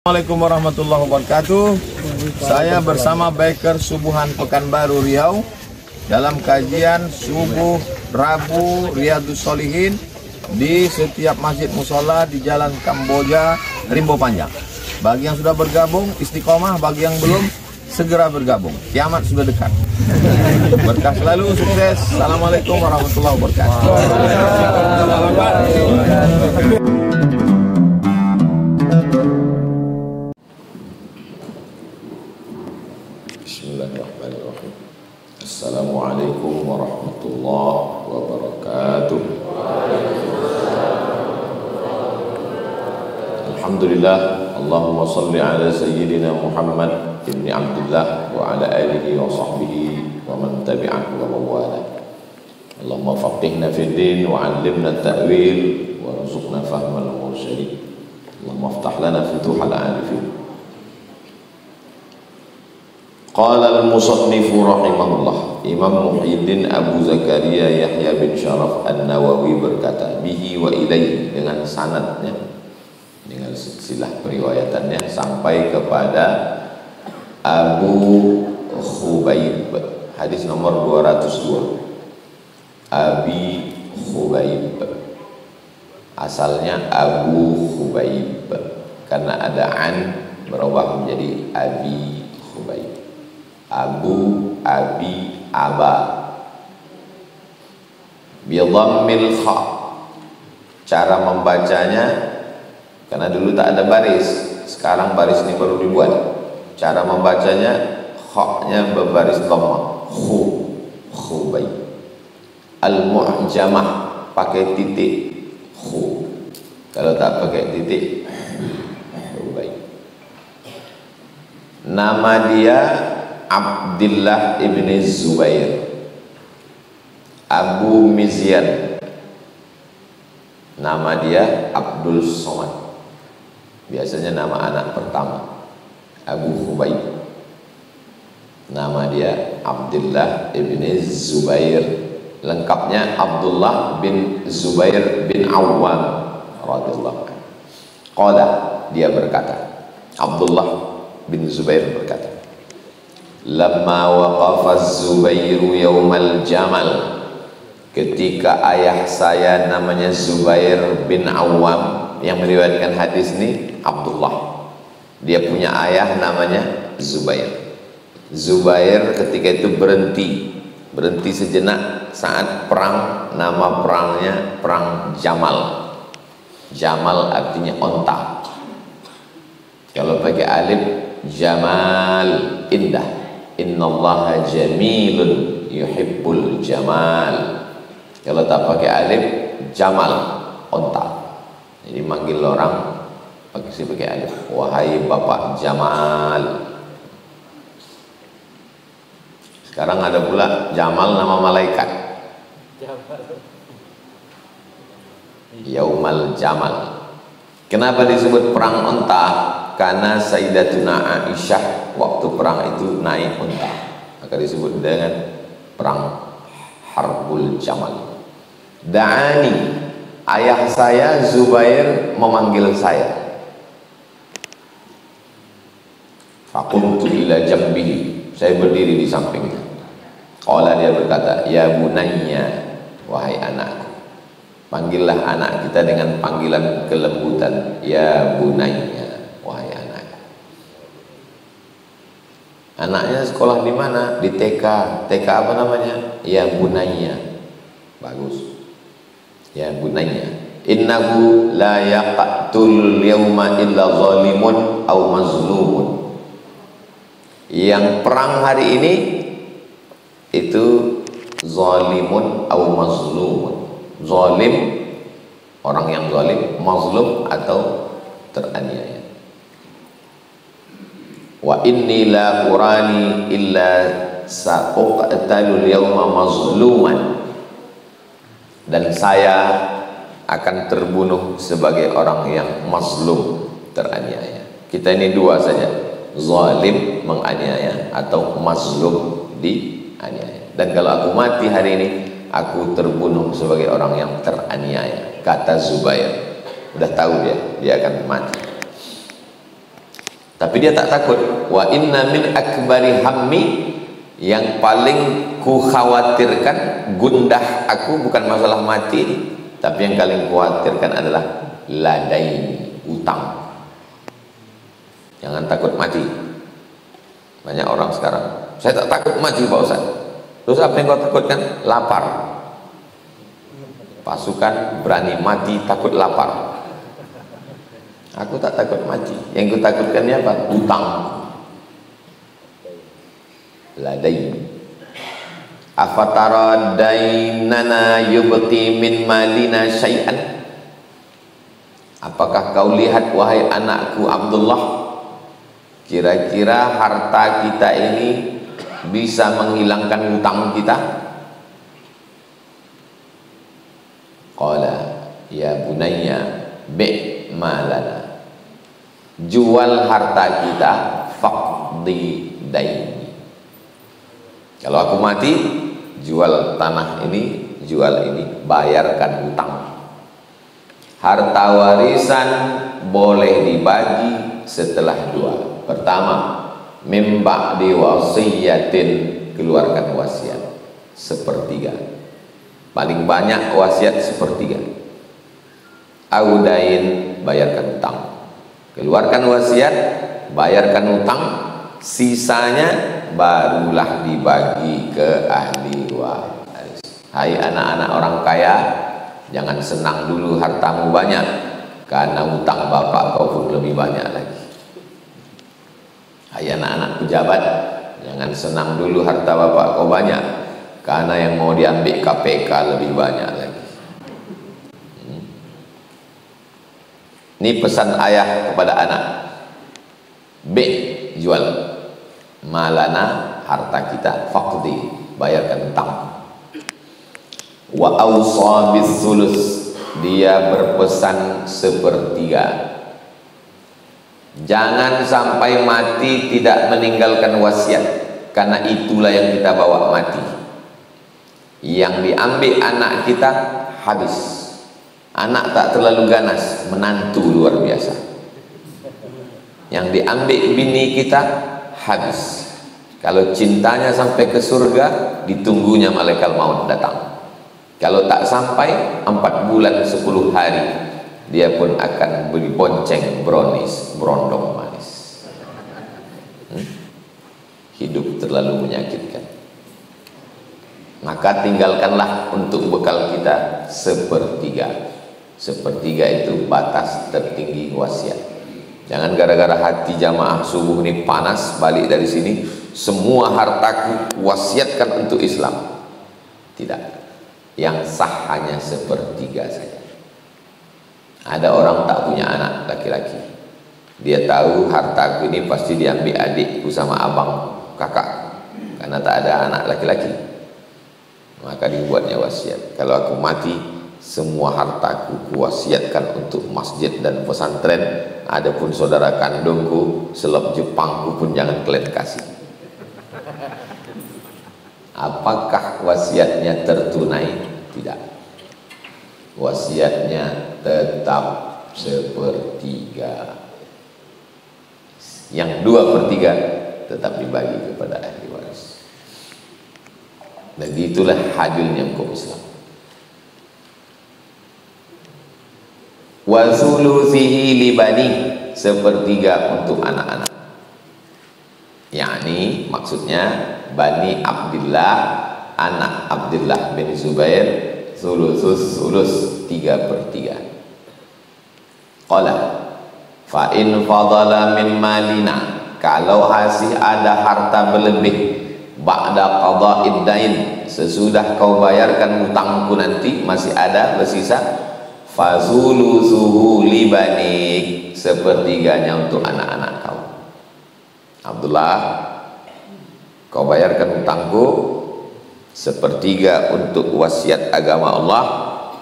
Assalamualaikum warahmatullahi wabarakatuh. Saya bersama Biker Subuhan Pekanbaru Riau dalam kajian subuh Rabu Riyadhus Shalihin di setiap masjid musola di Jalan Kamboja, Rimbo Panjang. Bagi yang sudah bergabung istiqomah, bagi yang belum segera bergabung. Kiamat sudah dekat. Berkah selalu, sukses. Assalamualaikum warahmatullahi wabarakatuh. Bismillahirrahmanirrahim. Assalamualaikum warahmatullahi wabarakatuh. Alhamdulillah, Allahumma salli ala sayyidina Muhammad ibni Abdullah wa ala alihi wa sahbihi wa man tabi'ahu wa mawala. Allahumma faqihna fid din wa 'allimna at-ta'wil wa rzuqna fahmal mursalin. Allahumma aftah lana futuhal arifin. Qala al-musannif rahimahullah, Imam Muhyiddin Abu Zakaria Yahya bin Syaraf An-Nawawi berkata, bihi wa ilaihi, dengan sanadnya, dengan silsilah periwayatannya sampai kepada Abu Khubayb, hadis nomor 202. Abi Khubayb, asalnya Abu Khubayb, karena ada an berubah menjadi Abi Khubayb. Abu, Abi, Aba, bidhammil kha. Cara membacanya, karena dulu tak ada baris, sekarang baris ini baru dibuat. Cara membacanya, kha-nya berbaris dhamma, Khubayb. Al-mu'jamah pakai titik, khu. Kalau tak pakai titik, Khubayb. Nama dia Abdullah ibni Zubair Abu Mizyan. Nama dia Abdul Somad, biasanya nama anak pertama. Abu Khubayb, nama dia Abdullah ibni Zubair, lengkapnya Abdullah bin Zubair bin Awwam radhiyallahu anhu. Qala, dia berkata, Abdullah bin Zubair berkata, lamma waqafa Zubairu yaumal jamal, ketika ayah saya namanya Zubair bin Awwam, yang meriwayatkan hadis ini Abdullah, dia punya ayah namanya Zubair. Zubair ketika itu berhenti sejenak saat perang, nama perangnya perang Jamal. Jamal artinya onta, kalau pakai alif Jamal, indah. Innallaha jamilun yuhibbul jamal. Kalau tak pakai alif, Jamal, onta. Jadi manggil orang pakai alif, wahai Bapak Jamal. Sekarang ada pula Jamal nama malaikat, Yaumal Jamal. Kenapa disebut perang onta? Karena Sayyidatuna Aisyah waktu perang itu naik unta, maka disebut dengan perang Harbul Jamal. Da'ani, ayah saya Zubair memanggil saya. Faqumtu ila jambihi, saya berdiri di sampingnya. Qala, dia berkata, ya bunayya, wahai anakku. Panggillah anak kita dengan panggilan kelembutan, ya bunayya, wahai anak. Anaknya sekolah di mana? Di TK. TK apa namanya? Ya bunayya. Bagus. Ya bunayya. Innahu la yaqtul yawma illa zalimun aw mazlumun. Yang perang hari ini itu zalimun aw mazlumun. Zalim, orang yang zalim, mazlum atau teraniaya. Wa inni la urani illa sa'uqtalul yawma mazluman, dan saya akan terbunuh sebagai orang yang mazlum, teraniaya. Kita ini dua saja, zalim menganiaya atau mazlum dianiaya. Dan kalau aku mati hari ini, aku terbunuh sebagai orang yang teraniaya, kata Zubair. Udah tahu dia akan mati. Tapi dia tak takut. Wa inna min akbari hammi, yang paling ku khawatirkan, gundah aku bukan masalah mati, tapi yang paling khawatirkan adalah ladain, utang. Jangan takut mati. Banyak orang sekarang, saya tak takut mati Pak Ustaz. Terus apa yang kau takutkan? Lapar. Pasukan berani mati takut lapar. Aku tak takut mati. Yang ku takutkan ni apa? Utang. Ladain. Afatara dainana yubqi min malina syai'an. Apakah kau lihat wahai anakku Abdullah, kira-kira harta kita ini bisa menghilangkan hutang kita? Qala ya bunayya bi' malana, jual harta kita, faqdi daini. Kalau aku mati, jual tanah ini, jual ini, bayarkan hutang. Harta warisan boleh dibagi setelah dua. Pertama, mim ba'di wasiyatin, keluarkan wasiat sepertiga. Paling banyak wasiat sepertiga. Audain, bayarkan hutang. Keluarkan wasiat, bayarkan hutang, sisanya barulah dibagi ke ahli waris. Hai anak-anak orang kaya, jangan senang dulu hartamu banyak, karena hutang bapak kau pun lebih banyak lagi. Hai anak-anak pejabat, jangan senang dulu harta bapak kau banyak, karena yang mau diambil KPK lebih banyak lagi. Ini pesan ayah kepada anak. B, jual malana, harta kita, faqdi, bayarkan hutang. Wa awsa bisulus, dia berpesan sepertiga. Jangan sampai mati tidak meninggalkan wasiat, karena itulah yang kita bawa mati. Yang diambil anak kita habis. Anak tak terlalu ganas, menantu luar biasa. Yang diambil bini kita habis. Kalau cintanya sampai ke surga, ditunggunya malaikat maut datang. Kalau tak sampai 4 bulan 10 hari, dia pun akan beri bonceng brownies, berondong manis. Hidup terlalu menyakitkan. Maka tinggalkanlah untuk bekal kita sepertiga. Sepertiga itu batas tertinggi wasiat. Jangan gara-gara hati jamaah subuh ini panas, balik dari sini semua hartaku wasiatkan untuk Islam. Tidak. Yang sah hanya sepertiga saja. Ada orang tak punya anak laki-laki, dia tahu hartaku ini pasti diambil adikku sama abang kakak, karena tak ada anak laki-laki. Maka dibuatnya wasiat, kalau aku mati, semua hartaku kuwasiatkan untuk masjid dan pesantren. Adapun saudara kandungku, selop Jepangku pun jangan kalian kasih. Apakah wasiatnya tertunai? Tidak. Wasiatnya tetap sepertiga. Yang 2/3 tetap dibagi kepada ahli waris. Begitulah hadilnya hukum Islam. Wa thuluthihi libani, sepertiga untuk anak-anak. Yakni maksudnya Bani Abdillah, anak Abdullah bin Zubair, thuluthus thuluth, 3/3. Qala fa in fadala min malina, kalau masih ada harta berlebih, ba'da qada'id dain, sesudah kau bayarkan hutangku nanti masih ada bersisa, fazulusuhu libanik, sepertiganya untuk anak-anak kau. Abdullah, kau bayarkan hutangku, sepertiga untuk wasiat agama Allah,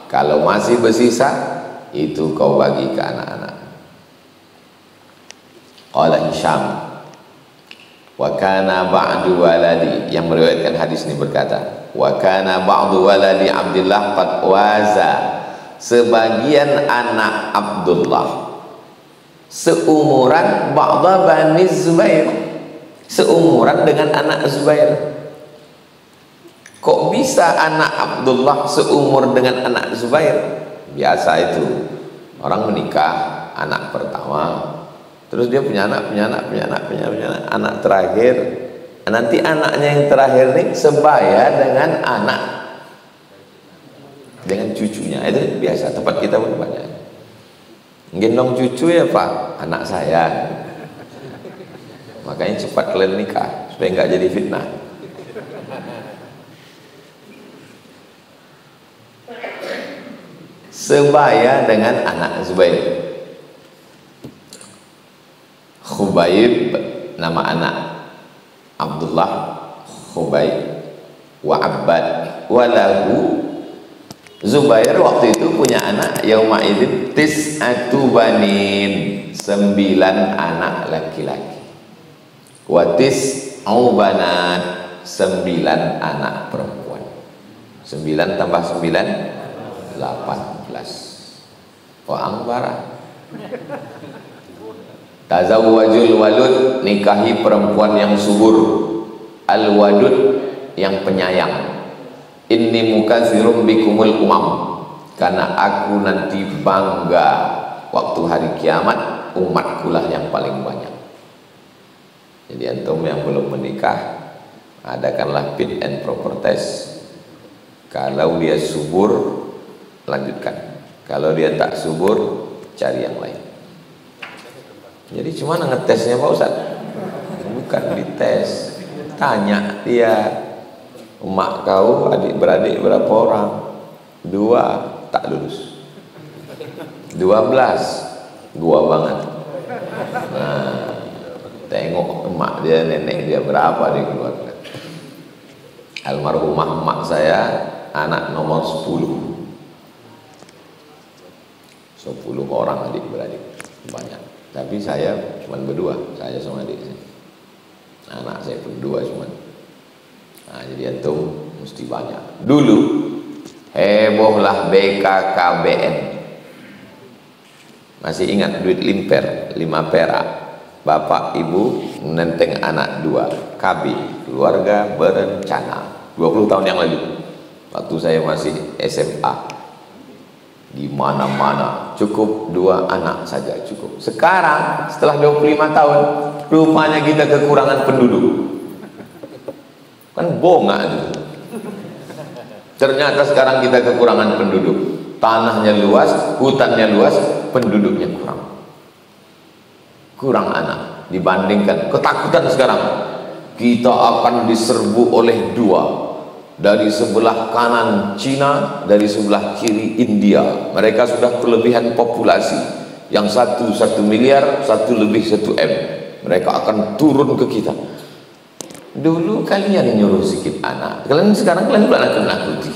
kalau masih bersisa itu kau bagi ke anak-anak. Qala Hisham wa kana ba'du waladi, yang meriwayatkan hadis ini berkata, wa kana ba'du waladi Abdullah qad waza, sebagian anak Abdullah seumuran ba'da Bani Zubair, seumuran dengan anak Zubair. Kok bisa anak Abdullah seumur dengan anak Zubair? Biasa itu, orang menikah, anak pertama, terus dia punya anak, anak terakhir. Nanti anaknya yang terakhir nih sebaya dengan anak, dengan cucunya. Itu biasa, tempat kita pun banyak. Gendong cucu ya Pak, anak saya. Makanya cepat kalian nikah supaya nggak jadi fitnah. Sebaya dengan anak Zubair. Khubayb nama anak Abdullah, Khubayb wa Abbad walahu. Zubair waktu itu punya anak yauma idzin tis'atu banin, 9 anak laki-laki. Wa tis'u banat, 9 anak perempuan. 9 tambah 9 18. Wa angbarah. Tazawwajul walud, nikahi perempuan yang subur, al wadud yang penyayang. Inni mukatsirum bikumul umam, karena aku nanti bangga waktu hari kiamat umatkulah yang paling banyak. Jadi antum yang belum menikah, adakanlah fit and proper test. Kalau dia subur, lanjutkan. Kalau dia tak subur, cari yang lain. Jadi cuma ngetesnya Pak Ustaz, bukan dites. Tanya dia, emak kau adik beradik berapa orang? 2, tak lulus. 12, 2 banget. Nah, tengok emak dia, nenek dia berapa di keluarga. Almarhumah emak saya anak nomor 10. 10 orang adik beradik, banyak. Tapi saya cuma berdua, saya sama adik saya. Anak saya pun 2 cuma. Nah, jadi antum mesti banyak. Dulu hebohlah BKKBN. Masih ingat duit limper 5 perak. Bapak ibu menenteng anak 2. KB, keluarga berencana. 20 tahun yang lalu. Waktu saya masih SMA. Di mana-mana cukup 2 anak saja cukup. Sekarang setelah 25 tahun rupanya kita kekurangan penduduk. Kan bonga itu. Ternyata sekarang kita kekurangan penduduk. Tanahnya luas, hutannya luas, penduduknya kurang. Kurang anak dibandingkan ketakutan sekarang. Kita akan diserbu oleh 2. Dari sebelah kanan Cina, dari sebelah kiri India. Mereka sudah kelebihan populasi. Yang 1 miliar, 1 lebih 1 M. Mereka akan turun ke kita. Dulu kalian nyuruh sedikit anak, sekarang kalian nakut-nakuti.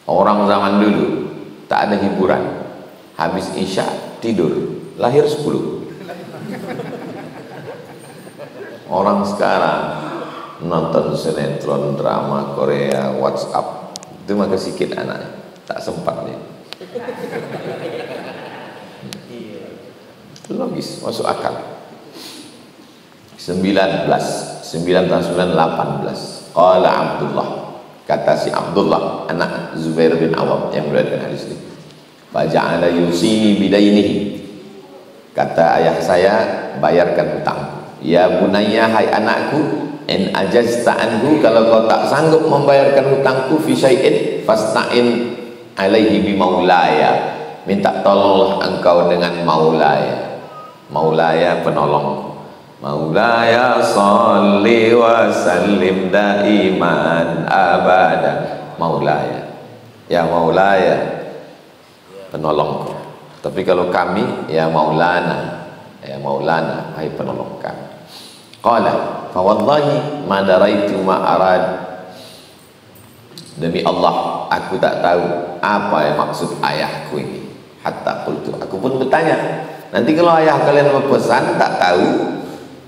Orang zaman dulu tak ada hiburan. Habis Isya tidur, lahir 10. Orang sekarang nonton sinetron, drama Korea, WhatsApp, itu mah kesikit anaknya, tak sempat dia. Logis, masuk akal. 9 tahun 9, 18. Qala Abdullah, kata si Abdullah anak Zubair bin Awam yang meriwayatkan hadis ini. Faja'ala yusini bidainihi, kata ayah saya bayarkan hutang. Ya bunayya, hai anakku, in ajazta anhu, kalau kau tak sanggup membayarkan hutangku, fi syai'in fasta'in alaihi bi maulaya, minta tolonglah engkau dengan maulaya. Maulaya penolong. Maulaya sholli wa sallim daiman abada. Maulaya, ya maulaya penolongku. Tapi kalau kami, ya maulana, ya maulana, hai penolong kami. Qala fa wallahi ma daraitu ma arad, demi Allah aku tak tahu apa yang maksud ayahku ini. Hatta qultu, aku pun bertanya, nanti kalau ayah kalian berpesan tak tahu,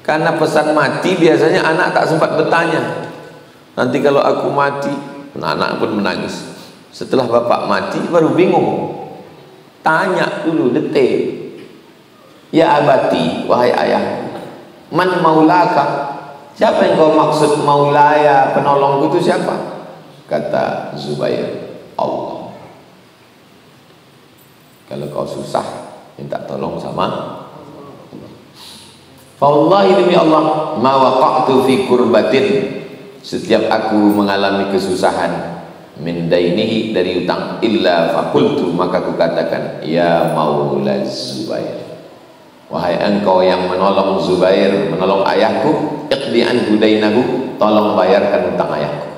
karena pesan mati biasanya anak tak sempat bertanya. Nanti kalau aku mati, anak pun menangis. Setelah bapak mati baru bingung. Tanya dulu detail. Ya abati, wahai ayah, man maulaka, siapa yang kau maksud maulaya, penolongku itu siapa? Kata Zubair, Allah. Kalau kau susah, minta tolong sama Allah. Fawallahi demi Allah, ma waqa'tu fi kurbatin, setiap aku mengalami kesusahan, min dainihi, dari utang, illa fakultu, maka aku katakan, ya maula Zubair, wahai engkau yang menolong Zubair, menolong ayahku, iqdi anhu dainahu, tolong bayarkan hutang ayahku.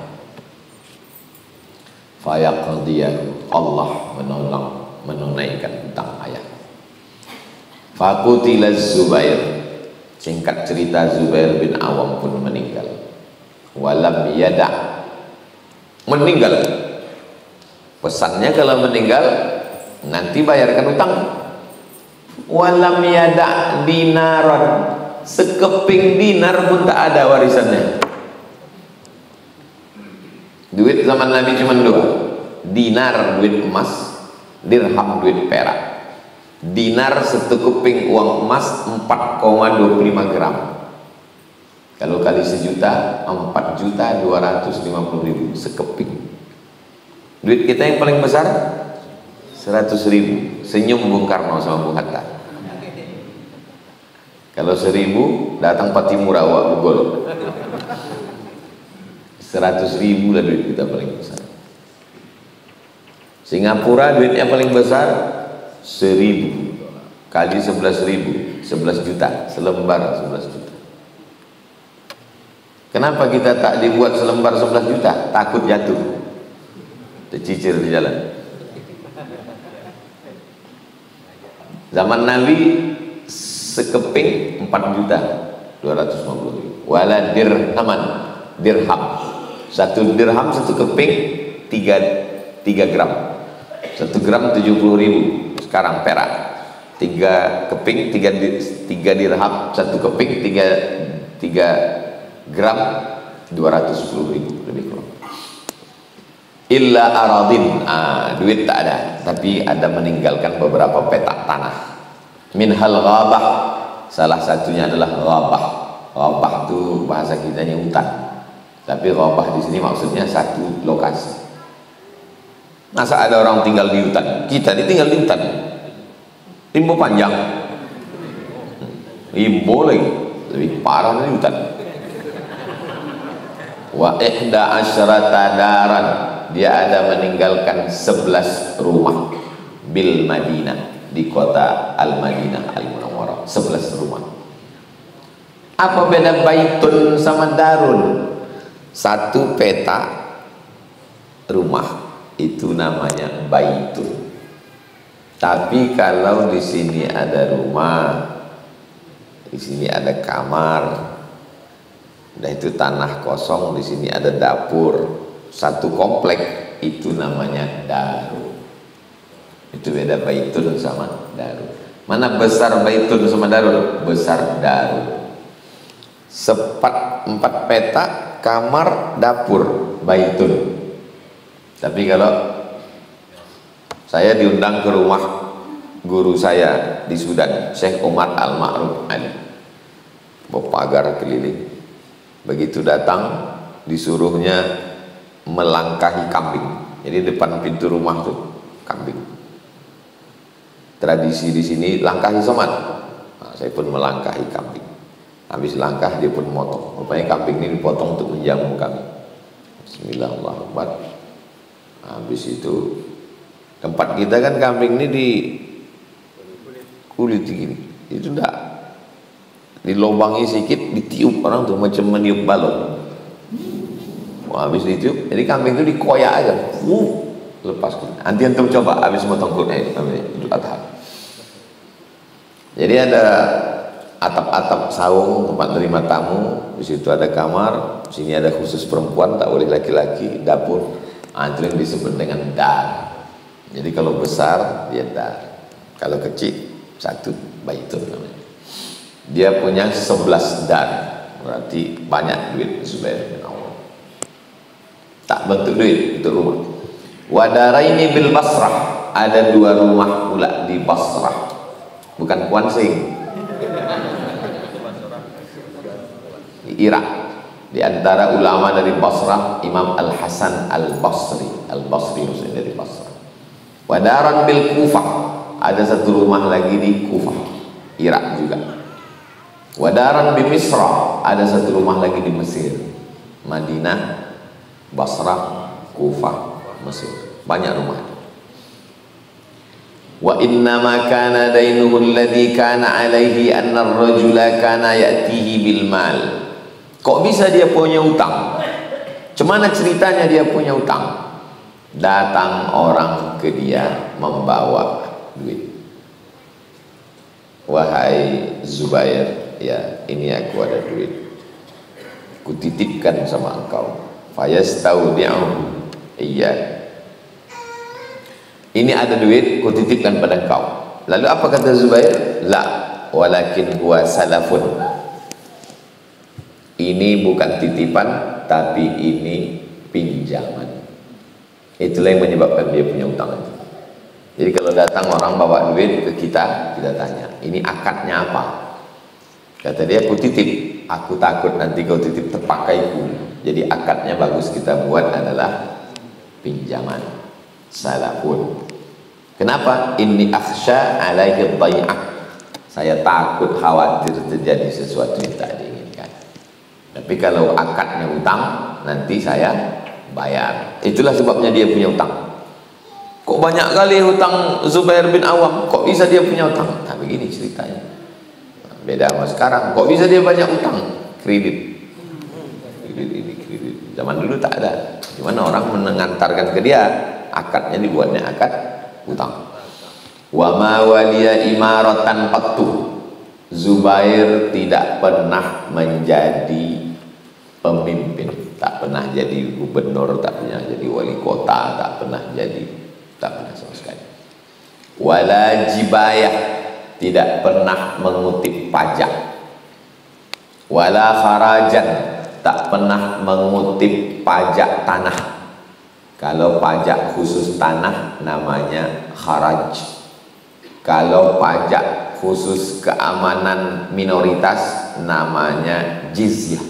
Fayaqdiyahu, Allah menunaikan hutang ayah. Faqutila Zubair, singkat cerita Zubair bin Awam pun meninggal. Walam yada, meninggal. Pesannya kalau meninggal nanti bayarkan hutang. Walam yada dinaron, sekeping dinar pun tak ada warisannya. Duit zaman Nabi cuma dua, dinar duit emas, dirham duit perak. Dinar satu keping uang emas 4,25 gram. Kalau kali sejuta, 4.250.000 sekeping. Duit kita yang paling besar 100.000. Senyum Bung Karno sama Bung Hatta. Kalau 1.000 datang Patimura wak Bugol. 100.000 lah duit kita paling besar. Singapura duitnya paling besar 1.000 kali 11.000, 11 juta, selembar 11 juta. Kenapa kita tak dibuat selembar 11 juta? Takut jatuh, tercicir di jalan. Zaman Nabi sekeping 4.250.000. Wala dirhaman, dirham. Satu dirham satu keping 3 gram. 1 gram 70.000 sekarang perak. 3 keping 3 dirham, 1 keping 3 gram 210.000 lebih kurang. Illa aradin, duit tak ada, tapi ada meninggalkan beberapa petak tanah. Minhal ghabah, salah satunya adalah ghabah. Ghabah itu bahasa kitanya hutan, tapi ghabah di sini maksudnya satu lokasi. Masa ada orang tinggal di hutan? Kita ini tinggal di hutan. Rimbo panjang, rimbo lagi, lebih parah dari hutan. Wa ihda asyrata daran, dia ada meninggalkan 11 rumah bil Madinah, di kota Al-Madinah Al-Munawwarah, 11 rumah. Apa beda baitun sama darun? Satu peta rumah itu namanya baitun. Tapi kalau di sini ada rumah, di sini ada kamar, dan itu tanah kosong, di sini ada dapur, satu komplek, itu namanya daru. Itu beda baitun sama daru. Mana besar baitun sama daru? Besar daru. 4 peta, kamar, dapur, baitun. Tapi kalau saya diundang ke rumah guru saya di Sudan, Syekh Umar Al-Ma'ruf Ali, berpagar keliling. Begitu datang, disuruhnya melangkahi kambing. Jadi depan pintu rumah tuh kambing. Tradisi di sini langkahi somat. Saya pun melangkahi kambing. Habis langkah dia pun motong. Rupanya kambing ini dipotong untuk menjamu kami. Bismillahirrahmanirrahim. Habis itu tempat kita kan kambing ini di kulit gini, itu enggak dilobangi sedikit, ditiup orang tuh macam meniup balon. Wah, habis ditiup, jadi kambing itu dikoyak aja, lepas. Nanti antum coba habis motong kulitnya, Idul Adha. Jadi ada atap-atap saung tempat terima tamu, di situ ada kamar, sini ada khusus perempuan, tak boleh laki-laki, dapur. Itu yang disebut dengan dar. Jadi kalau besar dia dar, kalau kecil satu baitun namanya. Dia punya 11 dar, berarti banyak duit Zubair bin Awam. Tak bentuk duit untuk rumah. Wadaraini bil Basrah, ada 2 rumah pula di Basrah, bukan Kuansing, di Irak. Di antara ulama dari Basrah, Imam Al-Hasan Al-Basri. Al-Basri maksudnya dari Basrah. Wadaran bil Kufah, ada 1 rumah lagi di Kufah, Irak juga. Wadaran bi Misra, ada 1 rumah lagi di Mesir. Madinah, Basrah, Kufah, Mesir. Banyak rumah. Wa inna ma kana dainuhu alladhi kana alaihi anna ar-rajula kana ya'tihi bil mal. Kok bisa dia punya utang? Cemana ceritanya dia punya utang? Datang orang ke dia membawa duit. Wahai Zubair, ya ini aku ada duit, kutitipkan sama engkau. Fayastaudi'uhu, iya, ini ada duit, kutitipkan pada engkau. Lalu apa kata Zubair? La, walakin huwa salafun. Ini bukan titipan, tapi ini pinjaman. Itulah yang menyebabkan dia punya utang. Jadi kalau datang orang bawa duit ke kita, kita tanya, ini akadnya apa? Kata dia, aku titip. Aku takut nanti kau titip terpakaiku. Jadi akadnya bagus kita buat adalah pinjaman. Salafun. Kenapa? Inni akhsha alaihi dhai'ah. Saya takut khawatir terjadi sesuatu yang tak diinginkan. Tapi kalau akadnya utang, nanti saya bayar. Itulah sebabnya dia punya utang. Kok banyak kali hutang Zubair bin Awam? Kok bisa dia punya utang? Nah begini ceritanya. Beda sama sekarang. Kok bisa dia banyak utang? Kredit. Kredit. Zaman dulu tak ada. Gimana orang mengantarkan ke dia, akadnya dibuatnya akad utang. Wa ma waliya imaratan qattu. Zubair tidak pernah menjadi pemimpin, tak pernah jadi gubernur, tak pernah jadi wali kota, tak pernah sama sekali. Wala jibayah, tidak pernah mengutip pajak. Wala kharajan, tak pernah mengutip pajak tanah. Kalau pajak khusus tanah namanya kharaj. Kalau pajak khusus keamanan minoritas namanya jizyah.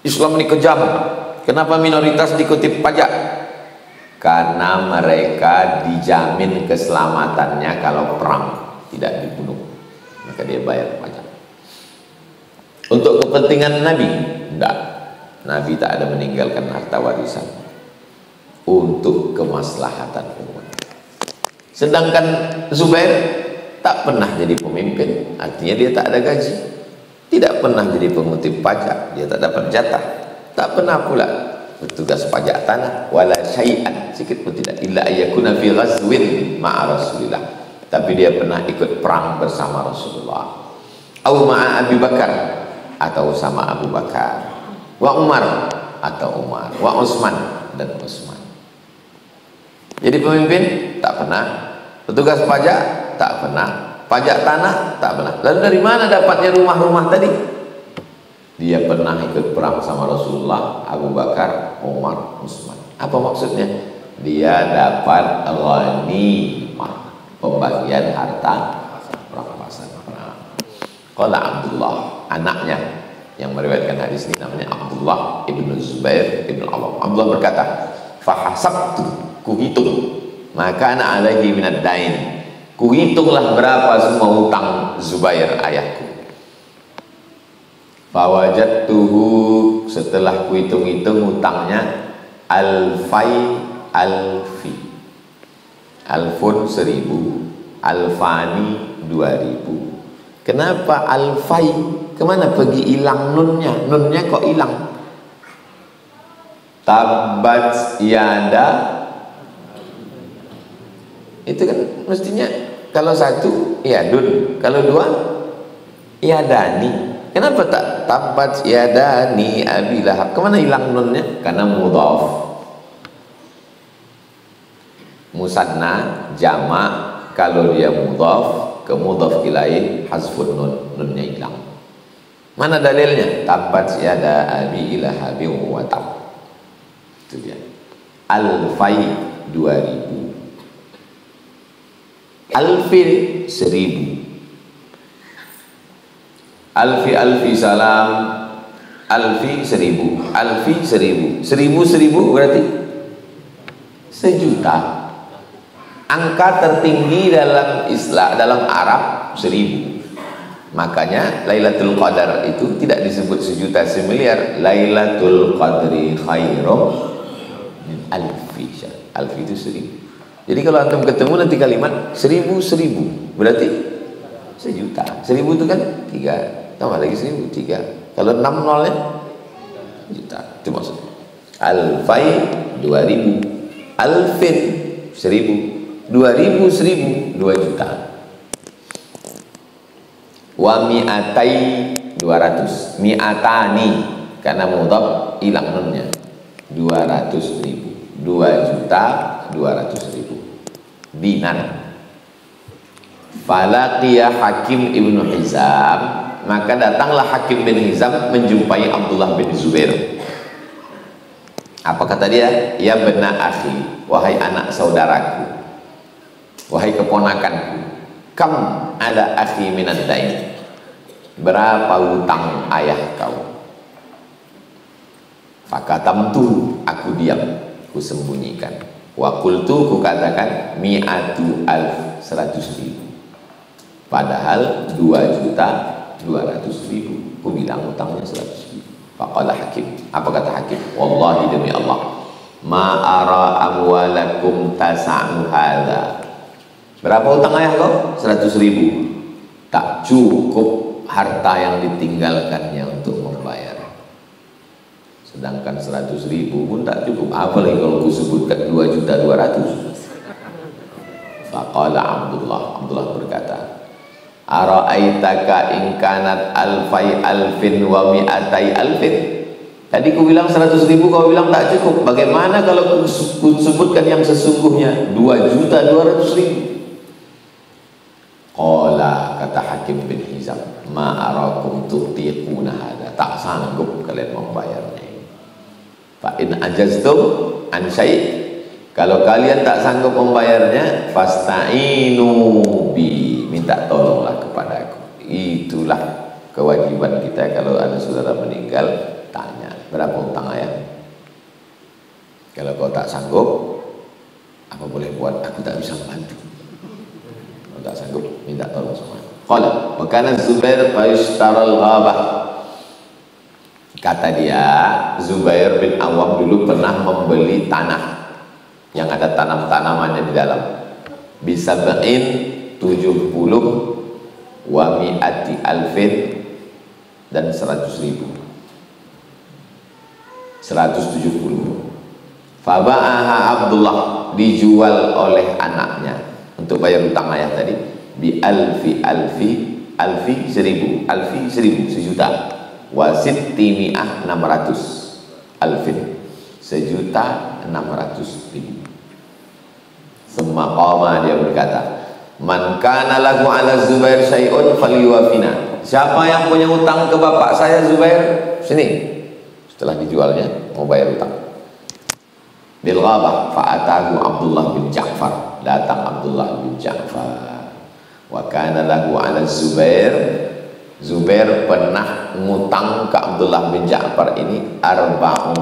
Islam ini kejam. Kenapa minoritas dikutip pajak? Karena mereka dijamin keselamatannya kalau perang, tidak dibunuh, maka dia bayar pajak. Untuk kepentingan Nabi, tidak. Nabi tak ada meninggalkan harta warisan untuk kemaslahatan umat. Sedangkan Zubair tak pernah jadi pemimpin, artinya dia tak ada gaji. Tidak pernah jadi pengutip pajak, dia tak dapat jatah. Tak pernah pula bertugas pajak tanah, wala syai'an, sedikit pun tidak, illa ayyakuna fi ghazwin ma'a Rasulillah. Tapi dia pernah ikut perang bersama Rasulullah. Au ma'a Abu Bakar, atau sama Abu Bakar. Wa Umar, atau Umar. Wa Utsman, dan Utsman. Jadi pemimpin tak pernah. Petugas pajak tak pernah. Pajak tanah tak pernah. Lalu dari mana dapatnya rumah-rumah tadi? Dia pernah ikut perang sama Rasulullah, Abu Bakar, Umar, Utsman. Apa maksudnya? Dia dapat ghanimah, pembagian harta rampasan perang. Qala Abdullah, anaknya yang meriwayatkan hadis ini namanya Abdullah ibnu Zubair ibnu Awam. Abdullah berkata, fahasabtu, kuhitung, maka ana alaihi minad dain, kuhitunglah berapa semua hutang Zubair ayahku. Fawajadtuhu, setelah kuhitung-hitung hutangnya alfi, alfun 1000, alfani 2000. Kenapa alfai? Kemana pergi hilang nunnya? Nunnya kok hilang? Tabat yada, itu kan mestinya kalau satu yadun, kalau dua yadani. Kenapa tak tabat yadani Abi Lahab? Kemana hilang nunnya? Karena mudhaf. Musanna jama, kalau dia mudhaf ke mudhaf ilaih hasfun nun, nunnya hilang. Mana dalilnya? Tabat yada Abi Lahab wa tab. Itu dia. Alfai 2000. Alfin 1000. Alfi salam. Alfi 1000. Alfi 1000. 1000 berarti 1.000.000. Angka tertinggi dalam Islam, dalam Arab 1000. Makanya Lailatul Qadar itu tidak disebut 1.000.000 1.000.000. Lailatul Qadri khairum min alfi syahr. Alfi itu 1000. Jadi kalau antum ketemu nanti kalimat 1000 berarti 1.000.000. 1000 itu kan 3, tambah lagi 1000 3. Kalau 6 nolnya juta. Itu maksudnya. Alfai 2000. Alfin 1000. 2000 1000 2.000.000. Wa mi'atai 200. Mi'atani karena mudhaf hilang nunnya. 200.000. 2.200.000 dinar. Falaqiya Hakim ibnu Hizam, maka datanglah Hakim bin Hizam menjumpai Abdullah bin Zubair. Apa kata dia? Ya bena akhi, wahai anak saudaraku, wahai keponakanku, kam ada akhi minad dain, berapa hutang ayah kau? Fakatamtu, aku diam, ku sembunyikan. Wa qultu, ku katakan, mi'atu alf, 100.000. Padahal 2.200.000. Ku bilang hutangnya 100.000. Faqala Hakim, apa kata Hakim? Wallahi demi Allah, ma'ara amwalakum tasa'u hadha. Berapa hutang ayah kau? 100.000. Tak cukup harta yang ditinggalkannya untuk membayar. Sedangkan 100.000 pun tak cukup. Apalagi kalau ku sebutkan 2.200.000. Faqala Abdullah berkata, ara'aitaka in kanat alfai alfin wa mi'atai alfin. Tadi ku bilang 100.000, kau bilang tak cukup. Bagaimana kalau ku sebutkan yang sesungguhnya 2.200.000? Qala, kata Hakim bin Hizam, ma'arakum tutiquna hadha, tak sanggup kalian membayarnya. Fa in ajaztum an syai', kalau kalian tak sanggup membayarnya, fasta'inu bi, minta tolonglah kepadaku. Itulah kewajiban kita kalau ada saudara meninggal, tanya, berapa hutang ayah? Kalau kau tak sanggup, apa boleh buat? Aku tak bisa bantu. Kalau tak sanggup, minta tolong semua. Qala wa kana Zubair fa yashtaral ghabah. Kata dia, Zubair bin Awam dulu pernah membeli tanah yang ada tanam-tanamannya di dalam. Bisa berin 70 wa mi'ati alfin dan 100.000. 170. Faba'aha Abdullah, dijual oleh anaknya untuk bayar hutang ayah tadi, bi alfi 1.000, alfi 1.000, 1.000.000. Wa sittimi'ah 600 alfin, 1.600.000. Semua qama, dia berkata, man kana lahu ala Zubair syai'un falyuwafina. Siapa yang punya hutang ke bapak saya Zubair, sini. Setelah dijualnya mau bayar hutang. Bil ghabah fa'atahu Abdullah bin Ja'far, datang Abdullah bin Ja'far. Wa kana lahu ala Zubair, Zubair pernah ngutang ke Abdullah bin Ja'far ini 400.000.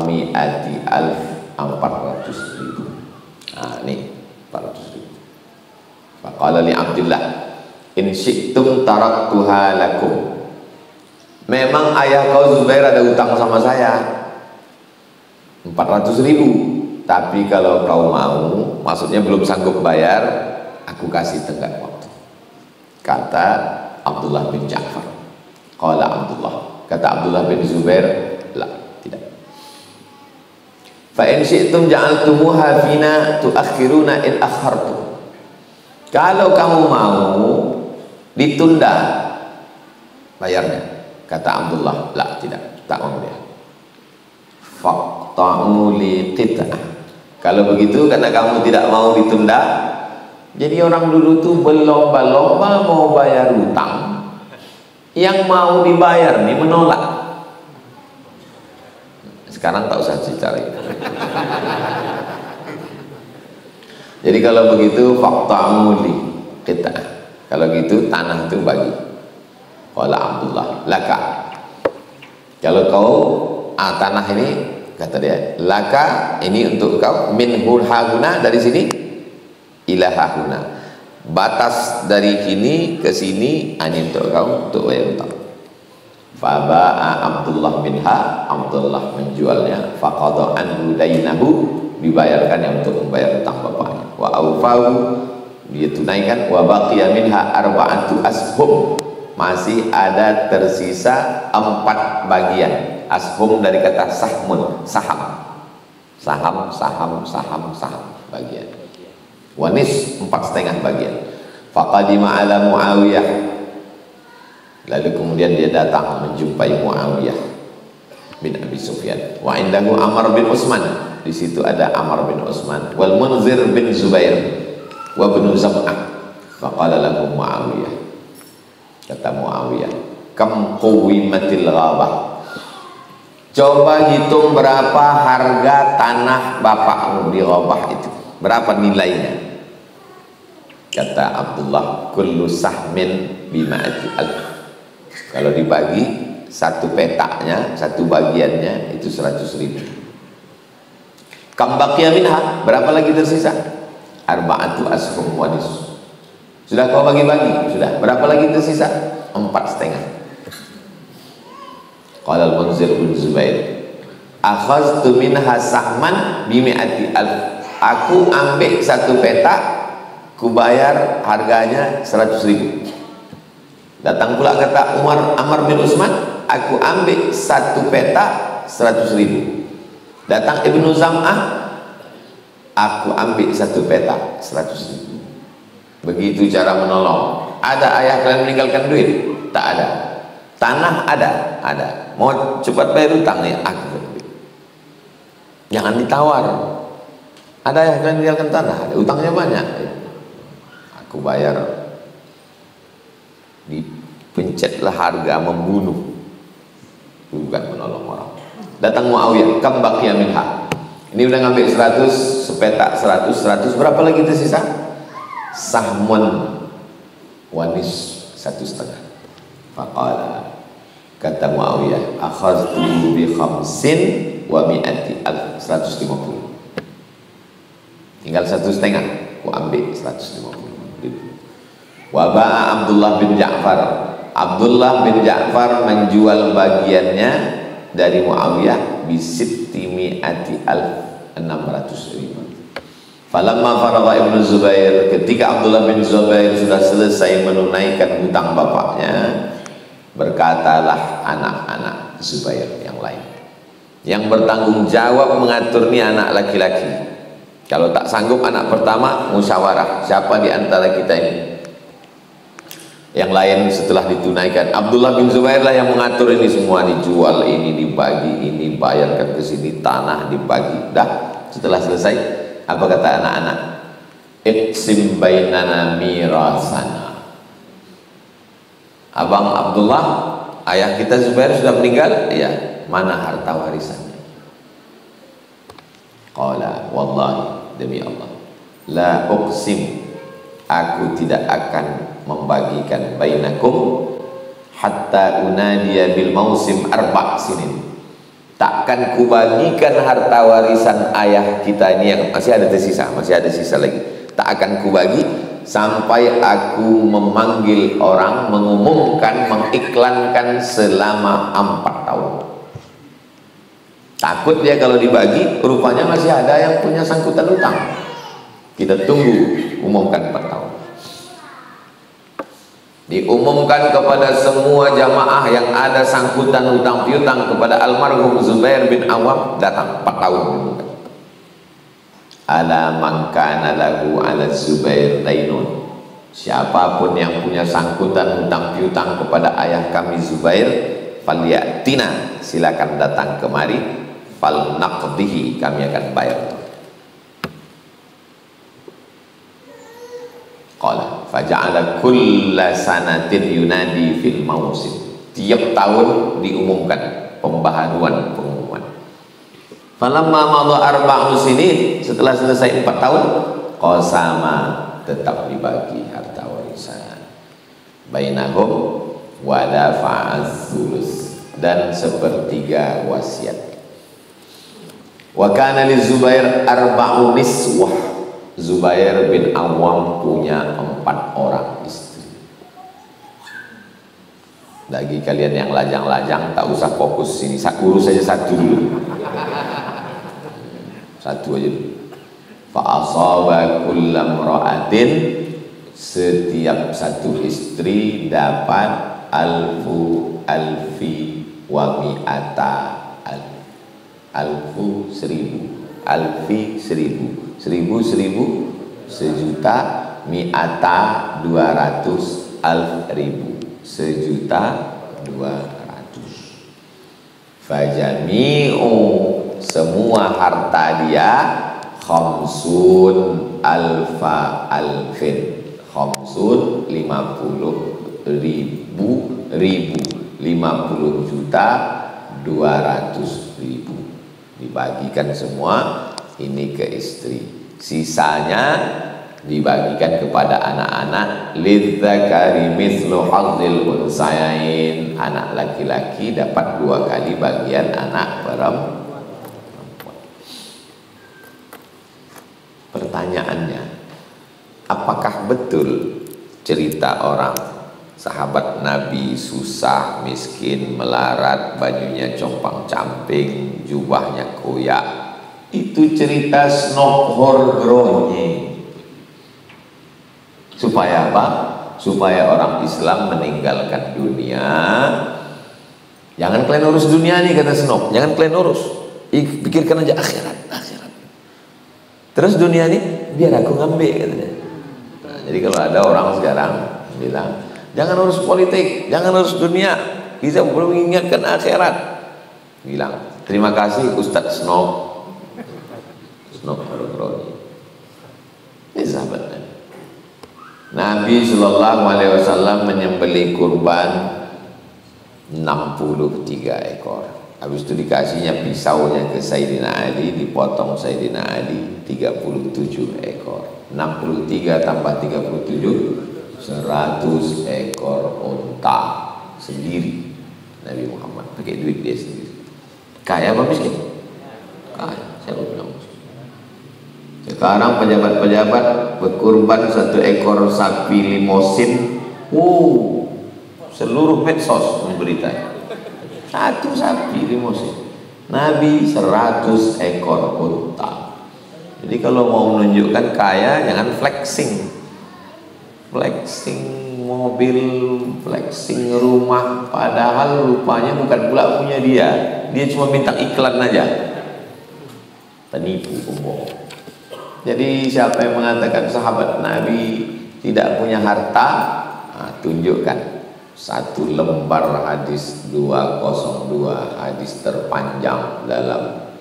Nah, ini 400.000. Faqala li Abdullah, in syi'tum taraktuha lakum. Memang ayah kau Zubair ada hutang sama saya 400.000, tapi kalau kau mau, maksudnya belum sanggup bayar, aku kasih tenggat waktu. Kata Abdullah bin Ja'far. Qala Abdullah, kata Abdullah bin Zubair, la, tidak. Fa in syi'tum ja'altumuha fina tuakhiruna in akhartum. Kalau kamu mau ditunda bayarnya, kata Abdullah, la, tidak, tak mau dia. Faqta'u li qit'ah. Kalau begitu, karena kamu tidak mau ditunda, jadi orang dulu tuh berlomba-lomba mau bayar hutang, yang mau dibayar nih menolak. Sekarang tak usah dicari. Jadi kalau begitu faqta'u li kita. Kalau gitu tanah itu bagi. Qala Abdullah laka. Kalau kau tanah ini, kata dia, laka, ini untuk kau, min hurhaguna, dari sini ila hahuna, batas dari sini ke sini, ini untuk kau, untuk bayar utang. Faba'a Abdullah minha, Abdullah menjualnya, faqada anhu dainahu, dibayarkannya untuk membayar utang bapaknya. Wa awfahu, dia tunaikan. Wa baqiya minha arba'atu ashum, masih ada tersisa 4 bagian. Ashum dari kata sahmun, saham, bagian. Wanis 4,5 bagian. Faqadima ala Muawiyah, lalu kemudian dia datang menjumpai Muawiyah bin Abi Sufyan. Wa indahu Amr bin Utsman, di situ ada Amr bin Utsman, wal Munzir bin Zubair wa bin Zam'ah. Faqala lahu Muawiyah, kata Muawiyah, kam quwimatil ghabah, coba hitung berapa harga tanah bapakmu di ghabah itu, berapa nilainya. Kata Abdullah, kullu sahmin bima'ati alf, kalau dibagi satu petaknya, satu bagiannya itu 100.000. Kam baqiya minha, berapa lagi tersisa? Arba'atu ashum wanis. Sudah kau bagi-bagi? Sudah. Berapa lagi tersisa? 4,5. Qala al-Munzir bin Zubair, akhaztu minha sahman bimi'ati alf, aku ambil satu petak, ku bayar harganya 100.000. Datang pula kata Amr bin Utsman, aku ambil satu petak 100.000. Datang Ibnu Zam'ah, aku ambil satu petak 100.000. Begitu cara menolong. Ada ayah kalian meninggalkan duit? Tak ada. Tanah ada? Ada. Mau cepat bayar utang nih, aku. Jangan ditawar. Ada ayah kalian meninggalkan tanah? Ada, utangnya banyak. Aku bayar. Dipencetlah harga, membunuh, bukan menolong orang. Datang Muawiyah, kam baqiya minha, ini udah ngambil 100, sepetak 100, berapa lagi tersisa? Sahmun wanis 1,5. Faqala, kata Muawiyah, akhaztu bi 50 wa mi'ati alf, 150. Tinggal 1,5, aku ambil 150. Waba'a Abdullah bin Ja'far, Abdullah bin Ja'far menjual bagiannya dari Muawiyah bisitti mi'ati alf, 600.000. Falamma faragha Ibnu Zubair, ketika Abdullah bin Zubair sudah selesai menunaikan hutang bapaknya, berkatalah anak-anak Zubair yang lain, yang bertanggung jawab mengatur ini anak laki-laki. Kalau tak sanggup anak pertama, musyawarah, siapa di antara kita ini? Yang lain setelah ditunaikan, Abdullah bin Zubair lah yang mengatur ini semua, dijual, ini dibagi, ini bayarkan ke sini, tanah dibagi. Dah, setelah selesai, apa kata anak-anak? Iqsim bainana mirasana. Abang Abdullah, ayah kita Zubair sudah meninggal, ya, mana harta warisannya? Qala, wallahi, demi Allah, la uqsim, aku tidak akan membagikan bainakum hatta unadiya bil mausim 4 sinin. Takkan kubagikan harta warisan ayah kita ini yang masih ada tersisa, masih ada sisa lagi. Tak akan kubagi sampai aku memanggil orang, mengumumkan, mengiklankan selama 4 tahun. Takut dia kalau dibagi, rupanya masih ada yang punya sangkutan utang. Kita tunggu, umumkan 4 tahun. Diumumkan kepada semua jamaah yang ada sangkutan hutang piutang kepada almarhum Zubair bin Awam, datang 4 tahun. Ala man kana lahu ala Zubair dainun, siapapun yang punya sangkutan hutang piutang kepada ayah kami Zubair, falyatina, silakan datang kemari, fal naqdihi, kami akan bayar. Qala faja'ala kulla sanatin yunadi fil mausim, tiap tahun diumumkan pembaharuan pengumuman. Falamma madha 4 sinin, setelah selesai 4 tahun, qasama, tetap dibagi harta warisan. Bainahum wa dafa'az zulus, dan sepertiga wasiat. Wa kana li Zubair arba'u niswah, Zubair bin Awam punya 4 orang istri. Bagi kalian yang lajang-lajang tak usah fokus sini, urus saja satu dulu. Satu aja dulu. Fa asaba kullam ra'atin, setiap satu istri dapat alfu alfi wa mi'ata alfu 1000, alfi 1000, 1000 sejuta, mi'ata 200, alf 1000 sejuta 200. Fajami'u, semua harta dia khamsun alfa alfin, khamsun 50 ribu, 50 juta 200.000 dibagikan semua ini ke istri, sisanya dibagikan kepada anak-anak. Lidzakari mithlu hadzil unsayain, anak laki-laki dapat 2 kali bagian anak perempuan. Pertanyaannya, apakah betul cerita orang sahabat Nabi susah, miskin, melarat, bajunya compang-camping, jubahnya koyak, itu cerita snokhor gronye? Supaya apa? Supaya orang Islam meninggalkan dunia. Jangan kalian urus dunia nih, kata Snok, jangan kalian urus, pikirkan aja akhirat. Terus dunia nih biar aku ngambil, katanya. Nah, jadi kalau ada orang sekarang bilang jangan urus politik, jangan urus dunia, kita belum mengingatkan akhirat, bilang terima kasih Ustadz Snok Harogroni. Ini sahabatnya Nabi Shallallahu Alaihi Wasallam menyembelih kurban 63 ekor. Habis itu dikasihnya pisaunya ke Sayyidina Ali, dipotong Sayyidina Ali 37 ekor. 63 tambah 37, 100 ekor unta sendiri. Nabi Muhammad pakai duit dia sendiri. Kaya apa miskin? Kaya. Siapa bilang miskin? Sekarang pejabat-pejabat berkurban 1 ekor sapi limosin. Seluruh medsos memberitakan. 1 sapi limosin. Nabi 100 ekor unta. Jadi kalau mau menunjukkan kaya, jangan flexing mobil, flexing rumah, padahal rupanya bukan pula punya dia cuma minta iklan aja. Penipu, pembohong. Jadi siapa yang mengatakan sahabat Nabi tidak punya harta, tunjukkan 1 lembar hadis 202, hadis terpanjang dalam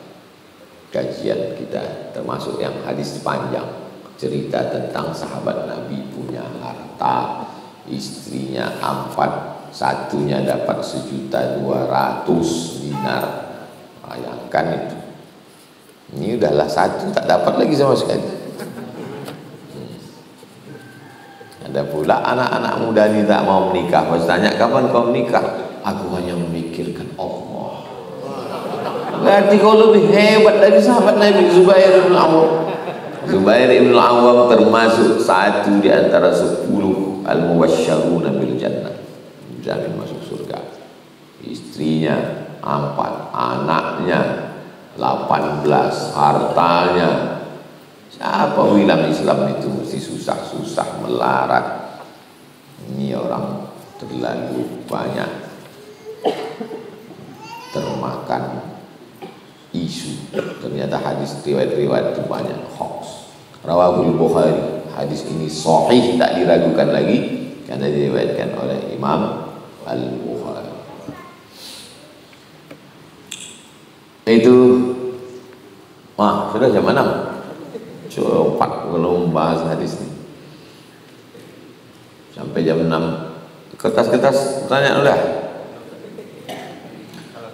kajian kita, termasuk yang hadis panjang, cerita tentang sahabat Nabi punya harta, istrinya 4, satunya dapat 1.200.000 dinar. Bayangkan itu. Ini udahlah 1 tak dapat lagi sama sekali. Ada pula anak-anak muda ini tak mau menikah. Pas tanya kapan kau menikah, aku hanya memikirkan Allah. Berarti kau lebih hebat dari sahabat Nabi Zubair bin Awam. Zubair bin Awam termasuk 1 di antara 10 al-muwasysyaruna bil jannah, jamin masuk surga. Istrinya 4, anaknya 18, hartanya. Siapa bilang Islam itu mesti susah-susah, melarat? Ini orang terlalu banyak termakan isu. Ternyata hadis riwayat-riwayat itu banyak hoax. Rawahul Bukhari, hadis ini sahih, tak diragukan lagi karena diriwayatkan oleh Imam Al-Bukhari. Itu sudah jam 6. Coba kalau membahas hadis ini sampai jam 6. Kertas-kertas pertanyaan udah.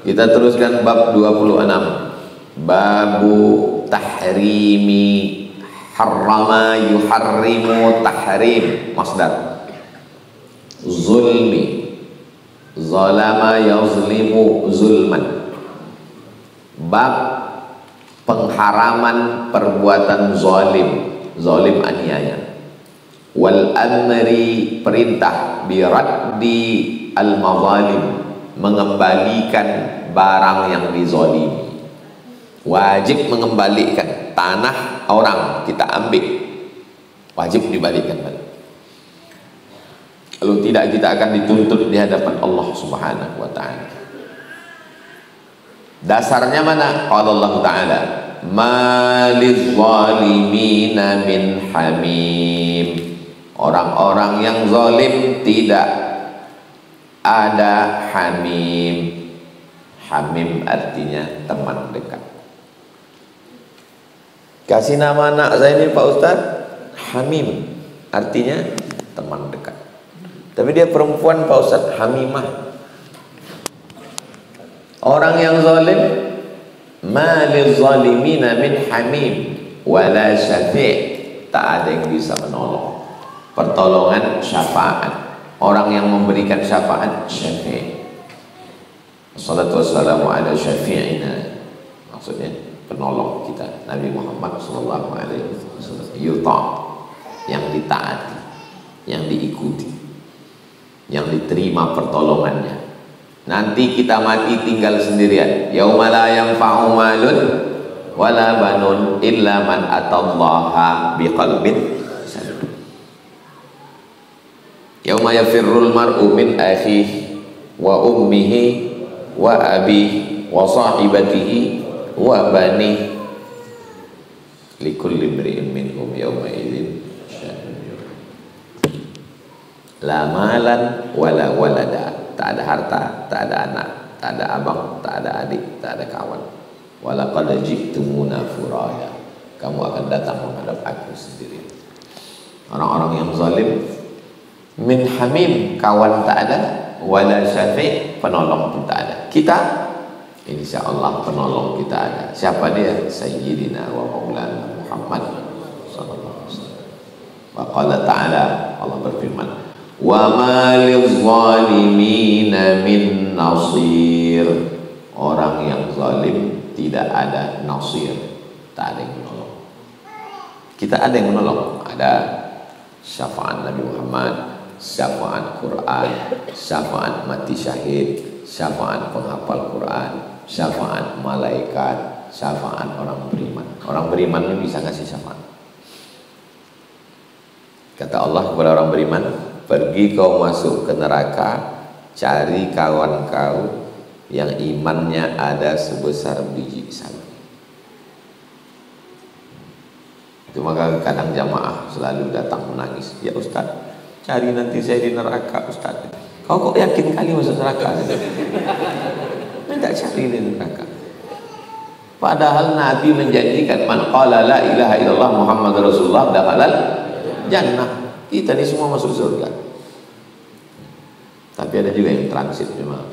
Kita teruskan bab 26. Babu tahrimi Harrama yuharrimu tahrim, masdar. Zulmi, zalama yazlimu zulman. Bab pengharaman perbuatan zalim, zalim aniaya. Wal amri, perintah biraddi al mazalim, mengembalikan barang yang dizalimi. Wajib mengembalikan tanah orang kita ambil, wajib dibalikan balik. Kalau tidak kita akan dituntut di hadapan Allah Subhanahu wa taala. Dasarnya mana? Qala Allah taala, "Maliz zalimina min hamim." Orang-orang yang zalim tidak ada hamim. Hamim artinya teman dekat. Kasih nama anak saya ini Pak Ustadz, Hamim, artinya teman dekat. Tapi dia perempuan Pak Ustadz, Hamimah. Orang yang zalim, malil zalimina min hamim wala syafi', tak ada yang bisa menolong. Pertolongan syafaat, orang yang memberikan syafaat syafi'. Wassalatu wassalamu ala syafi'ina, maksudnya penolong kita Nabi Muhammad sallallahu alaihi wasallam, yuta, yang ditaati, yang diikuti, yang diterima pertolongannya. Nanti kita mati tinggal sendirian. Yauma la yanfa'u malun wala banun illa man atallaha biqalbin salim. Yauma yafirrul mar'u min akhihi wa ummihi wa abihi wa sahibatihi wa bani likulli imri'in minhum yawma idzin sya'nun. La malan wala walada, tak ada harta, tak ada anak, tak ada abang, tak ada adik, tak ada kawan. Wala qad ji'tumuna furada, kamu akan datang menghadap aku sendiri. Orang-orang yang zalim, min hamim, kawan tak ada, wala syafi', penolong pun tak ada. Kita insya Allah penolong kita ada. Siapa dia? Sayyidina wa maulana Muhammad sallallahu alaihi wasallam. Wa qala ta'ala, Allah berfirman, wa ma lizzalimina min nasir. Orang yang zalim tidak ada nasir, tak ada yang menolong. Kita ada yang menolong, ada syafaat Nabi Muhammad, syafaat Quran, syafaat mati syahid, syafaat penghafal Quran, syafaat malaikat, syafaat orang beriman. Orang beriman ini bisa ngasih syafaat. Kata Allah kepada orang beriman, pergi kau masuk ke neraka, cari kawan kau yang imannya ada sebesar biji sawi. Itu maka kadang jamaah selalu datang menangis, ya Ustaz, cari nanti saya di neraka Ustaz. Kau kok yakin kali masuk neraka? Tidak cari di neraka. Padahal Nabi menjanjikan, man qala la ilaha illallah Muhammad Rasulullah dakhalal jannah. Kita ini semua masuk surga. Tapi ada juga yang transit memang.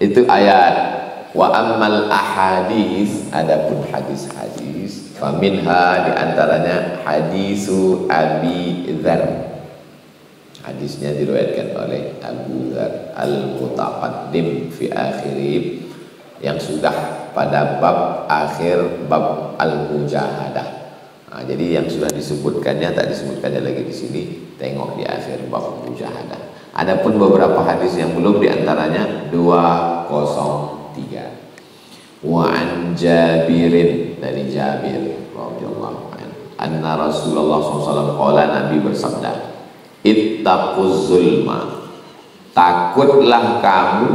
Itu ayat. Wa ammal ahadis, adapun hadis-hadis, faminha, diantaranya hadisu Abi Dzar. Hadisnya diriwayatkan oleh Abu Dzar al-Mutaqaddim fi akhirih, yang sudah pada bab akhir bab al-mujahadah. Nah, jadi yang sudah disebutkannya tak disebutkannya lagi di sini, tengok di akhir bab mujahadah. Adapun beberapa hadis yang belum, diantaranya 203. Wa an Jabirin, dari Jabir radhiyallahu anhu, anna Rasulullah SAW qala, Nabi bersabda, ittaquz zulma, takutlah kamu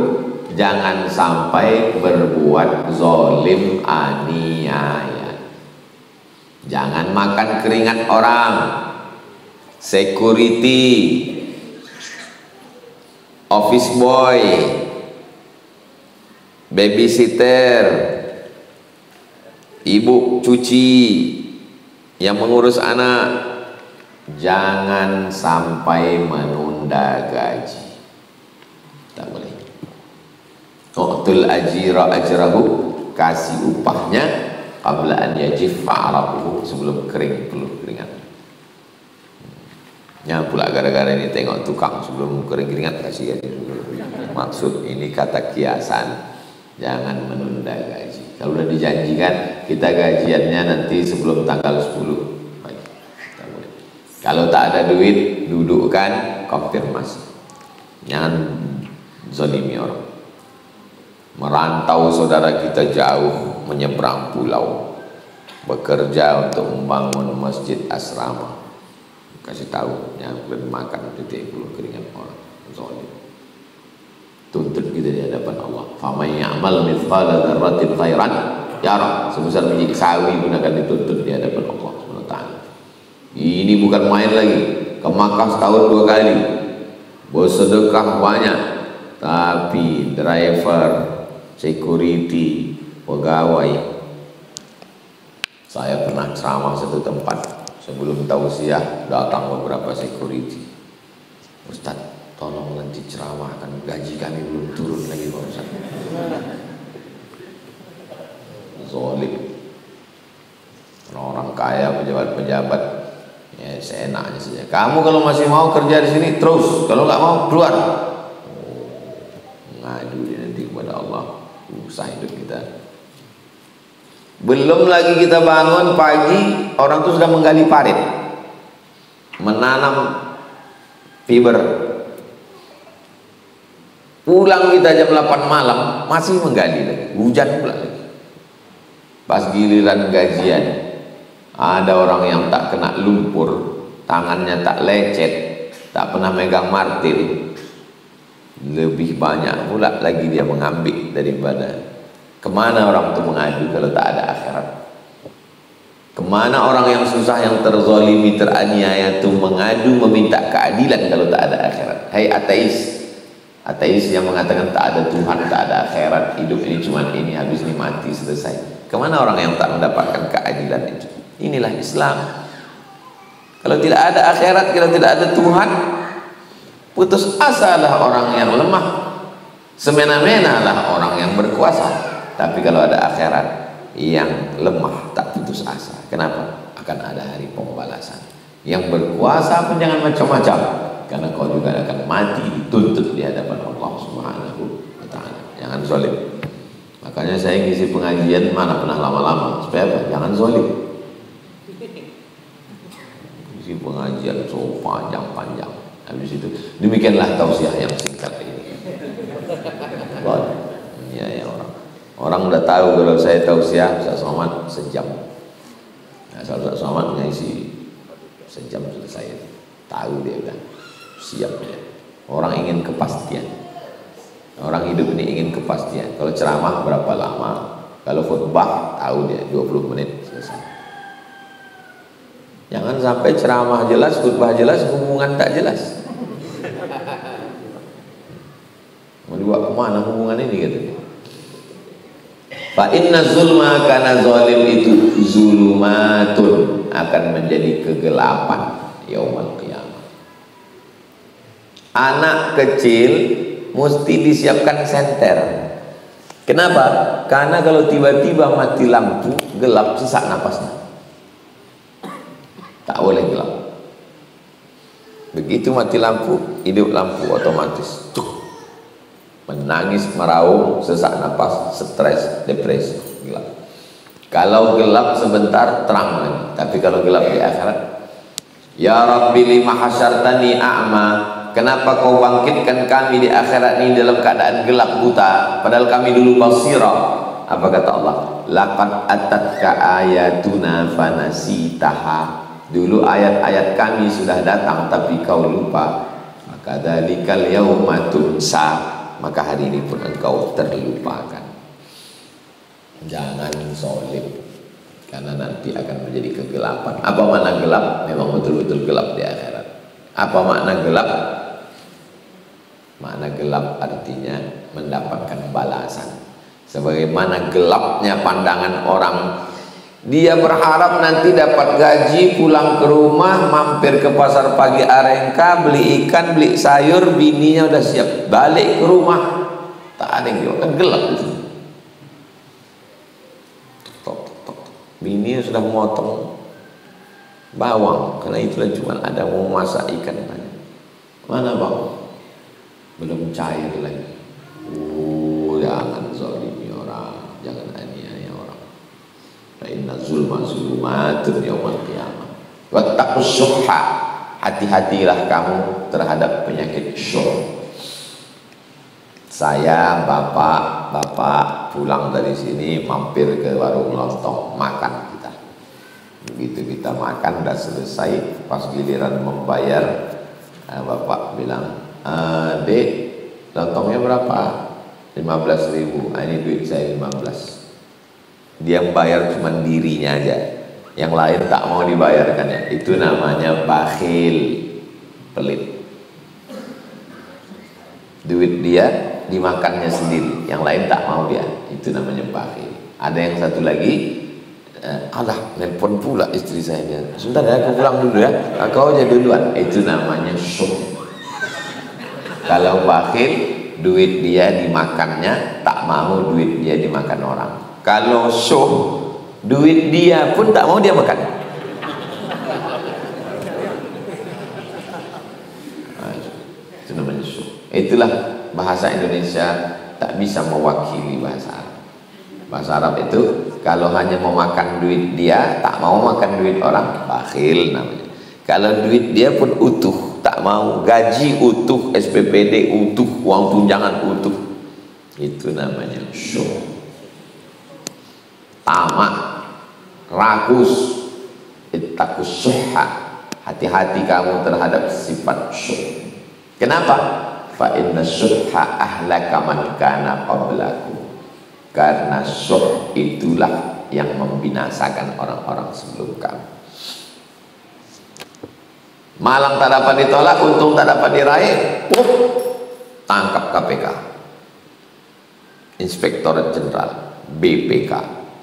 jangan sampai berbuat zalim aniaya. Jangan makan keringat orang. Security, office boy, babysitter, ibu cuci yang mengurus anak, jangan sampai menunda gaji. Tak boleh. Uqtul ajira ajrahu, kasih upahnya qabla an yajiffa araquhu, sebelum kering peluh keringat. Jangan pula gara-gara ini tengok tukang sebelum kering keringat kasih gaji. Maksud ini kata kiasan, jangan menunda gaji. Kalau sudah dijanjikan kita gajiannya nanti sebelum tanggal 10. Kalau tak ada duit, dudukkan konfirmasi. Jangan zalimi orang. Merantau saudara kita jauh, menyeberang pulau, bekerja untuk membangun masjid asrama, kasih tahu jangan boleh makan titik puluh keringat orang. Zalim. Tuntut kita di hadapan Allah. Faman ya'mal mithqala dzarratin khairan yarah. Sebesar biji sawi pun akan dituntut di hadapan Allah SWT. Ini bukan main lagi. Ke Makkah setahun 2 kali, bersedekah banyak, tapi driver, security, pegawai. Saya pernah ceramah satu tempat, sebelum tausiah datang beberapa security. Ustaz, tolong nanti ceramahkan, gaji kami belum turun lagi Pak Ustaz. Zalim. Orang kaya, pejabat-pejabat, ya seenaknya saja. Kamu kalau masih mau kerja di sini terus, kalau nggak mau keluar. Ngadu dia nanti kepada Allah, usah hidup kita. Belum lagi kita bangun pagi, orang itu sudah menggali parit, menanam fiber. Pulang kita jam 8 malam masih menggali lagi, hujan pula lagi. Pas giliran gajian, ada orang yang tak kena lumpur, tangannya tak lecet, tak pernah megang martil, lebih banyak pula lagi dia mengambil daripada. Kemana orang itu mengadu kalau tak ada akhirat? Kemana orang yang susah, yang terzalimi, teraniaya itu mengadu, meminta keadilan kalau tak ada akhirat? Hai ateis, ateis yang mengatakan tak ada Tuhan, tak ada akhirat, hidup ini cuma ini, habis ini mati, selesai. Kemana orang yang tak mendapatkan keadilan itu? Inilah Islam. Kalau tidak ada akhirat, kalau tidak ada Tuhan, putus asalah orang yang lemah, semena-mena lah orang yang berkuasa. Tapi kalau ada akhirat, yang lemah tak putus asa. Kenapa? Akan ada hari pembalasan. Yang berkuasa pun jangan macam-macam, karena kau juga akan mati dituntut di hadapan Allah Subhanahu wa Ta'ala. Jangan zalim. Makanya saya ngisi pengajian mana pernah lama-lama, supaya apa? Jangan zalim. Ngisi pengajian so panjang-panjang, habis itu demikianlah tausiah yang singkat ini. Ya orang udah tahu kalau saya tausiah Ustaz Somad sejam. Nah, Ustaz Somad ngisi sejam selesai. Tahu dia udah siap dia. Orang ingin kepastian. Orang hidup ini ingin kepastian. Kalau ceramah berapa lama? Kalau khutbah tahu dia 20 menit selesai. Jangan sampai ceramah jelas, khutbah jelas, hubungan tak jelas. Mau dibawa kemana hubungan ini katanya? Fa inna zulma, karena zalim itu zulumatun, akan menjadi kegelapan yaumul qiyamah. Anak kecil mesti disiapkan senter. Kenapa? Karena kalau tiba-tiba mati lampu, gelap, sesak napasnya. Tak boleh gelap. Begitu mati lampu, hidup lampu otomatis. Menangis, meraung, sesak napas, stres, depresi, gelap. Kalau gelap sebentar, terang lagi. Tapi kalau gelap di akhirat, ya Rabbi lima hasyartani a'ma, kenapa kau bangkitkan kami di akhirat ini dalam keadaan gelap buta, padahal kami dulu basirah. Apa kata Allah? Laqad atatka ayatuna fanasitaha. Dulu ayat-ayat kami sudah datang tapi kau lupa. Maka dalikal yauma tunsa, maka hari ini pun engkau terlupakan. Jangan zalim, karena nanti akan menjadi kegelapan. Apa makna gelap? Memang betul-betul gelap di akhirat. Apa makna gelap? Makna gelap artinya mendapatkan balasan. Sebagaimana gelapnya pandangan orang, dia berharap nanti dapat gaji, pulang ke rumah, mampir ke pasar pagi Arengka, beli ikan, beli sayur, bininya udah siap, balik ke rumah tak ada yang jual, kan gelap itu. bini sudah memotong bawang, karena itulah cuma ada mau masak ikan tanya. Mana bang? Belum cair lagi. Jangan zalimi orang, jangan aniaya orang. Fa inna zulma zulumatun yaumil qiyamah. Wattaqus syuhha, hati-hatilah kamu terhadap penyakit syuh. Saya bapak pulang dari sini mampir ke warung lontong, makan kita. Begitu kita makan udah selesai, pas giliran membayar, bapak bilang, "Dek, lontongnya berapa?" 15.000. Ini duit saya 15. Dia bayar cuma dirinya aja, yang lain tak mau dibayarkannya. Itu namanya bakhil, pelit. Duit dia dimakannya sendiri, yang lain tak mau dia. Itu namanya bakhil. Ada yang satu lagi, alah, nelpon pula istri saya. Sebentar ya, aku pulang dulu ya, kau aja duluan. Itu namanya syuh. Kalau bakhil, duit dia dimakannya, tak mau duit dia dimakan orang. Kalau syuh, duit dia pun tak mau dia makan. Itu namanya syuh. Itulah bahasa Indonesia tak bisa mewakili bahasa Arab. Bahasa Arab itu kalau hanya memakan duit dia, tak mau makan duit orang, bakhil namanya. Kalau duit dia pun utuh, tak mau, gaji utuh, SPPD utuh, uang tunjangan utuh, itu namanya syuh. Tamak, rakus, ittaqus syuhha, hati-hati kamu terhadap sifat syuh. Kenapa? Fa inna syuhha ahlaka man kana qablakum. Karena syuh itulah yang membinasakan orang-orang sebelum kamu. Malang tak dapat ditolak, untung tak dapat diraih, tangkap KPK, Inspektorat Jenderal, BPK,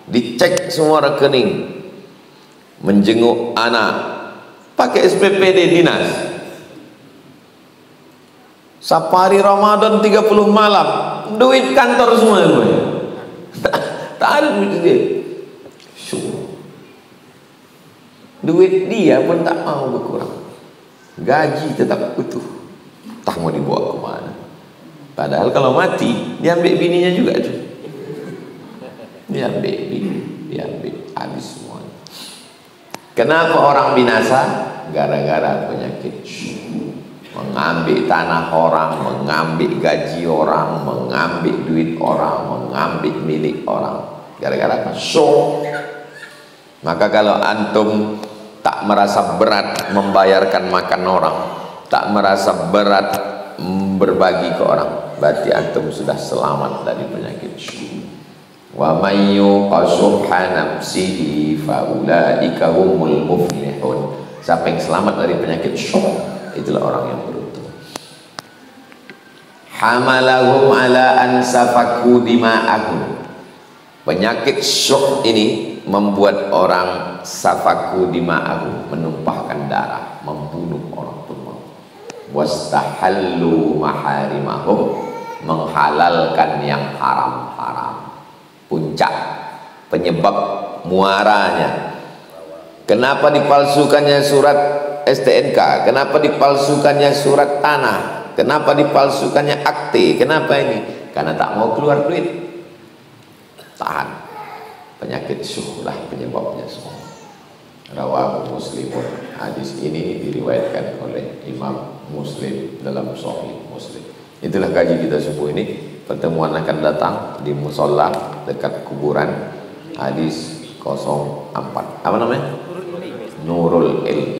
dicek semua rekening, menjenguk anak, pakai SPPD dinas. Safari Ramadan 30 malam, duit kantor semua. Tak ada duit dia. Duit dia pun tak mau berkurang. Gaji tetap utuh, tak mau dibawa kemana. Padahal kalau mati, diambil bininya juga tuh. Diambil bini, diambil, habis semuanya. Kenapa orang binasa? Gara-gara penyakit syuh. Mengambil tanah orang, mengambil gaji orang, mengambil duit orang, mengambil milik orang. Gara-gara apa? Syuh. Maka kalau antum tak merasa berat membayarkan makan orang, tak merasa berat berbagi ke orang, berarti antum sudah selamat dari penyakit syuh. Wa may yuqashuhha nafsihi fa ulaika humul muflihun. Siapa yang selamat dari penyakit syuh, itulah orang yang beruntung. Hamalahum ala an safaku dima'ahum. Penyakit syuh ini membuat orang safaku dima'ahum, menumpahkan darah, membunuh orang pun mau. Wastahallu maharimahum, menghalalkan yang haram-haram. Puncak penyebab muaranya. Kenapa dipalsukannya surat STNK? Kenapa dipalsukannya surat tanah? Kenapa dipalsukannya akte? Kenapa ini? Karena tak mau keluar duit. Tahan. Penyakit syuh lah penyebabnya semua. Rawahu Muslimun. Hadis ini diriwayatkan oleh Imam Muslim dalam Sahih Muslim. Itulah kaji kita subuh ini. Pertemuan akan datang di musola dekat kuburan. Hadis 04. Apa namanya? Nurul Ilm.